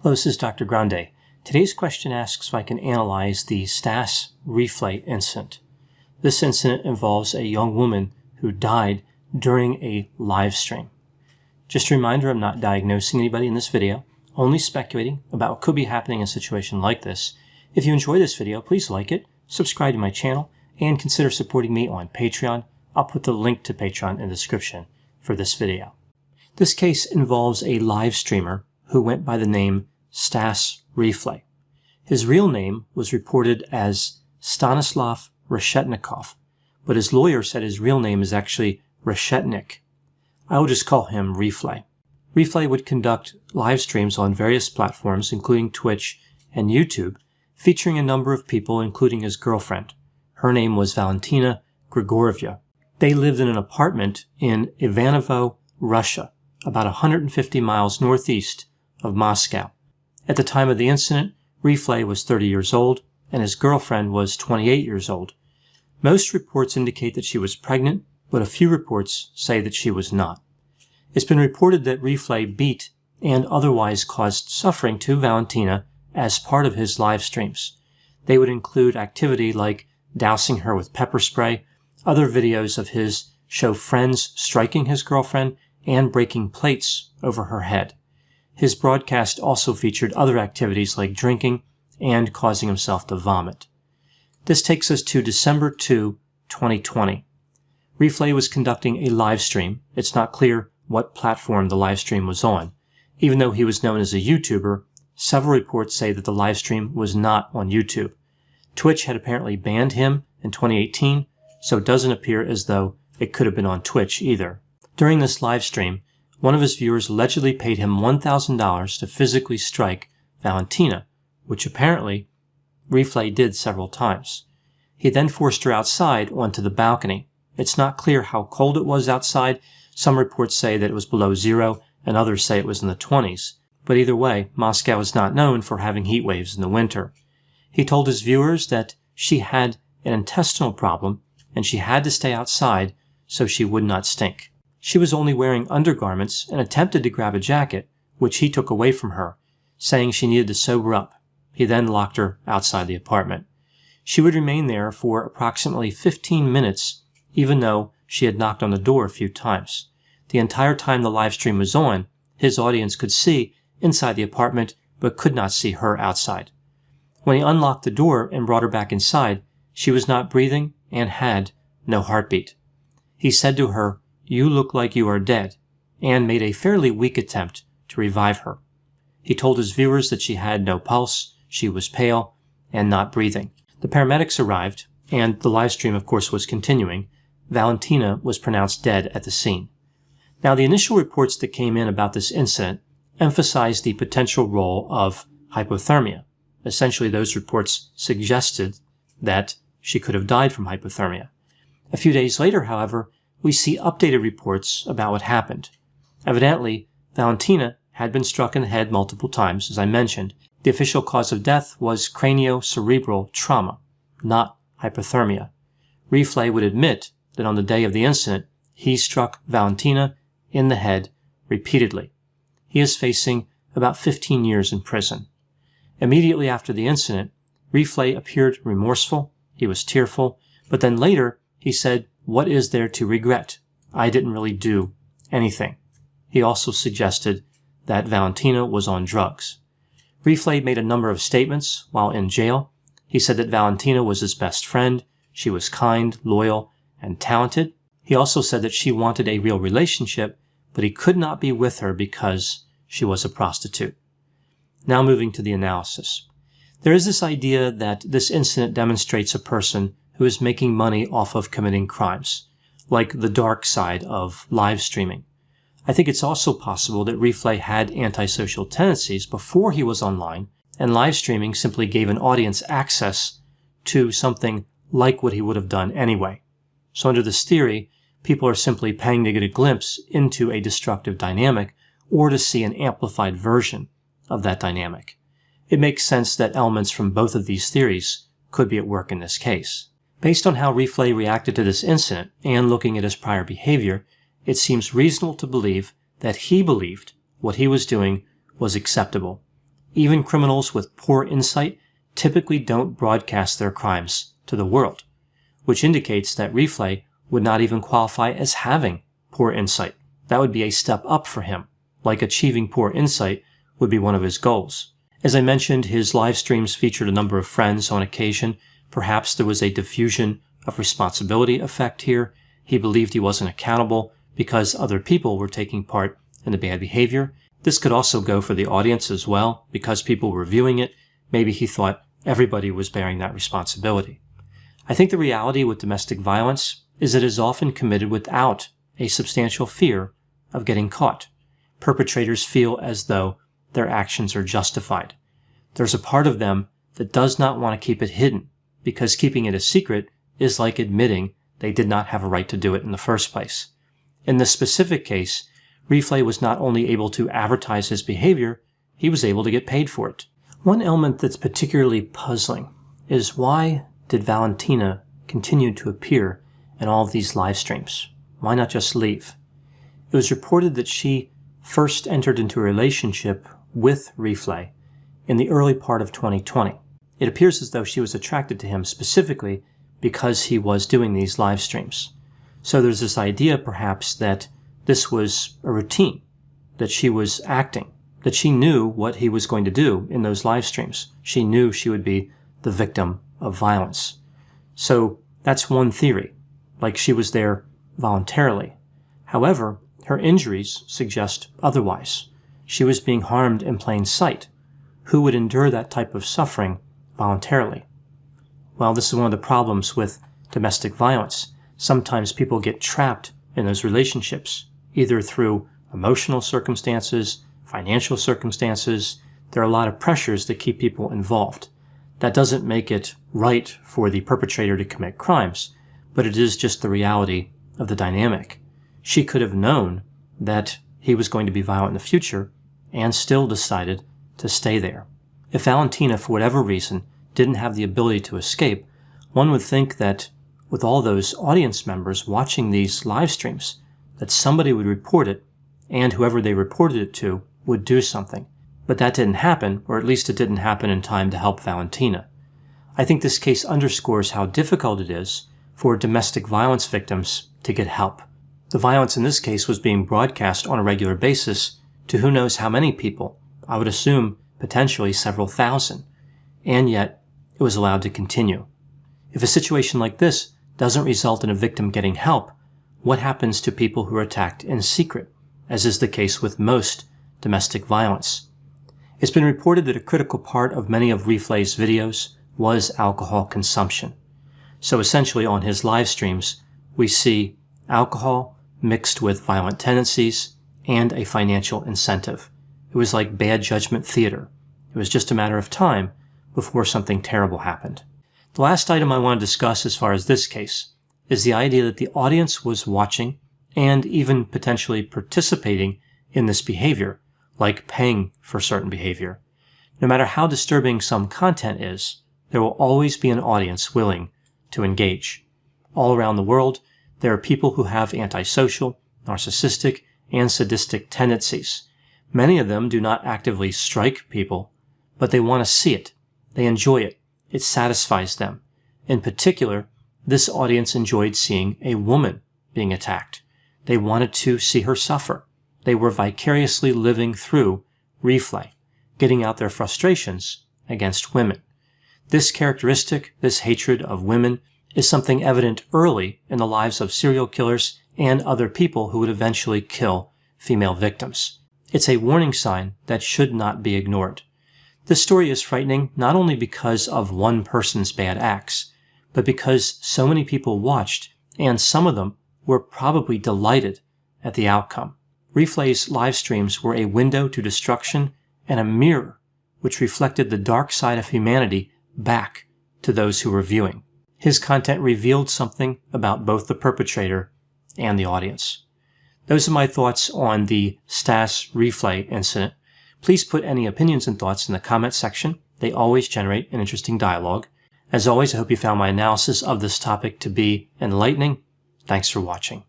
Hello, this is Dr. Grande. Today's question asks if I can analyze the Stas Reeflay incident. This incident involves a young woman who died during a live stream. Just a reminder, I'm not diagnosing anybody in this video, only speculating about what could be happening in a situation like this. If you enjoy this video, please like it, subscribe to my channel, and consider supporting me on Patreon. I'll put the link to Patreon in the description for this video. This case involves a live streamer who went by the name Stas Reeflay. His real name was reported as Stanislav Reshetnikov, but his lawyer said his real name is actually Reshetnik. I will just call him Reeflay. Reeflay would conduct live streams on various platforms, including Twitch and YouTube, featuring a number of people, including his girlfriend. Her name was Valentina Grigorieva. They lived in an apartment in Ivanovo, Russia, about 150 miles northeast of Moscow. At the time of the incident, Reeflay was 30 years old, and his girlfriend was 28 years old. Most reports indicate that she was pregnant, but a few reports say that she was not. It's been reported that Reeflay beat and otherwise caused suffering to Valentina as part of his live streams. They would include activity like dousing her with pepper spray. Other videos of his show friends striking his girlfriend and breaking plates over her head. His broadcast also featured other activities like drinking and causing himself to vomit. This takes us to December 2, 2020. Reeflay was conducting a live stream. It's not clear what platform the live stream was on. Even though he was known as a YouTuber, several reports say that the live stream was not on YouTube. Twitch had apparently banned him in 2018, so it doesn't appear as though it could have been on Twitch either. During this live stream, one of his viewers allegedly paid him $1,000 to physically strike Valentina, which apparently Reeflay did several times. He then forced her outside onto the balcony. It's not clear how cold it was outside. Some reports say that it was below zero, and others say it was in the 20s. But either way, Moscow is not known for having heat waves in the winter. He told his viewers that she had an intestinal problem, and she had to stay outside so she would not stink. She was only wearing undergarments and attempted to grab a jacket, which he took away from her, saying she needed to sober up. He then locked her outside the apartment. She would remain there for approximately 15 minutes, even though she had knocked on the door a few times. The entire time the live stream was on, his audience could see inside the apartment, but could not see her outside. When he unlocked the door and brought her back inside, she was not breathing and had no heartbeat. He said to her, "You look like you are dead," and made a fairly weak attempt to revive her. He told his viewers that she had no pulse, she was pale, and not breathing. The paramedics arrived, and the live stream, of course, was continuing. Valentina was pronounced dead at the scene. Now, the initial reports that came in about this incident emphasized the potential role of hypothermia. Essentially, those reports suggested that she could have died from hypothermia. A few days later, however, we see updated reports about what happened. Evidently, Valentina had been struck in the head multiple times, as I mentioned. The official cause of death was craniocerebral trauma, not hypothermia. Reeflay would admit that on the day of the incident, he struck Valentina in the head repeatedly. He is facing about 15 years in prison. Immediately after the incident, Reeflay appeared remorseful, he was tearful, but then later he said, "What is there to regret? I didn't really do anything." He also suggested that Valentina was on drugs. Reeflay made a number of statements while in jail. He said that Valentina was his best friend, she was kind, loyal, and talented. He also said that she wanted a real relationship, but he could not be with her because she was a prostitute. Now moving to the analysis. There is this idea that this incident demonstrates a person who is making money off of committing crimes, like the dark side of live streaming. I think it's also possible that Reeflay had antisocial tendencies before he was online, and live streaming simply gave an audience access to something like what he would have done anyway. So under this theory, people are simply paying to get a glimpse into a destructive dynamic or to see an amplified version of that dynamic. It makes sense that elements from both of these theories could be at work in this case. Based on how Reeflay reacted to this incident and looking at his prior behavior, it seems reasonable to believe that he believed what he was doing was acceptable, Even criminals with poor insight typically don't broadcast their crimes to the world, which indicates that Reeflay would not even qualify as having poor insight. That would be a step up for him, like achieving poor insight would be one of his goals. As I mentioned, his live streams featured a number of friends on occasion. Perhaps there was a diffusion of responsibility effect here. He believed he wasn't accountable because other people were taking part in the bad behavior. This could also go for the audience as well. Because people were viewing it, maybe he thought everybody was bearing that responsibility. I think the reality with domestic violence is it is often committed without a substantial fear of getting caught. Perpetrators feel as though their actions are justified. There's a part of them that does not want to keep it hidden, because keeping it a secret is like admitting they did not have a right to do it in the first place. In this specific case, Reeflay was not only able to advertise his behavior, he was able to get paid for it. One element that's particularly puzzling is why did Valentina continue to appear in all of these live streams? Why not just leave? It was reported that she first entered into a relationship with Reeflay in the early part of 2020. It appears as though she was attracted to him specifically because he was doing these live streams. So there's this idea perhaps that this was a routine, that she was acting, that she knew what he was going to do in those live streams. She knew she would be the victim of violence. So that's one theory, like she was there voluntarily. However, her injuries suggest otherwise. She was being harmed in plain sight. Who would endure that type of suffering voluntarily? Well, this is one of the problems with domestic violence. Sometimes people get trapped in those relationships, either through emotional circumstances, financial circumstances. There are a lot of pressures that keep people involved. That doesn't make it right for the perpetrator to commit crimes, but it is just the reality of the dynamic. She could have known that he was going to be violent in the future and still decided to stay there. If Valentina, for whatever reason, didn't have the ability to escape, one would think that with all those audience members watching these live streams, that somebody would report it, and whoever they reported it to would do something. But that didn't happen, or at least it didn't happen in time to help Valentina. I think this case underscores how difficult it is for domestic violence victims to get help. The violence in this case was being broadcast on a regular basis to who knows how many people. I would assume potentially several thousand. And yet, it was allowed to continue. If a situation like this doesn't result in a victim getting help, what happens to people who are attacked in secret, as is the case with most domestic violence? It's been reported that a critical part of many of Reeflay's videos was alcohol consumption. So essentially on his live streams, we see alcohol mixed with violent tendencies and a financial incentive. It was like bad judgment theater. It was just a matter of time before something terrible happened. The last item I want to discuss as far as this case is the idea that the audience was watching and even potentially participating in this behavior, like paying for certain behavior. No matter how disturbing some content is, there will always be an audience willing to engage. All around the world, there are people who have antisocial, narcissistic, and sadistic tendencies. Many of them do not actively strike people, but they want to see it. They enjoy it. It satisfies them. In particular, this audience enjoyed seeing a woman being attacked. They wanted to see her suffer. They were vicariously living through Reeflay, getting out their frustrations against women. This characteristic, this hatred of women, is something evident early in the lives of serial killers and other people who would eventually kill female victims. It's a warning sign that should not be ignored. This story is frightening not only because of one person's bad acts, but because so many people watched, and some of them were probably delighted at the outcome. Reeflay's live streams were a window to destruction and a mirror which reflected the dark side of humanity back to those who were viewing. His content revealed something about both the perpetrator and the audience. Those are my thoughts on the Stas Reeflay incident. Please put any opinions and thoughts in the comment section. They always generate an interesting dialogue. As always, I hope you found my analysis of this topic to be enlightening. Thanks for watching.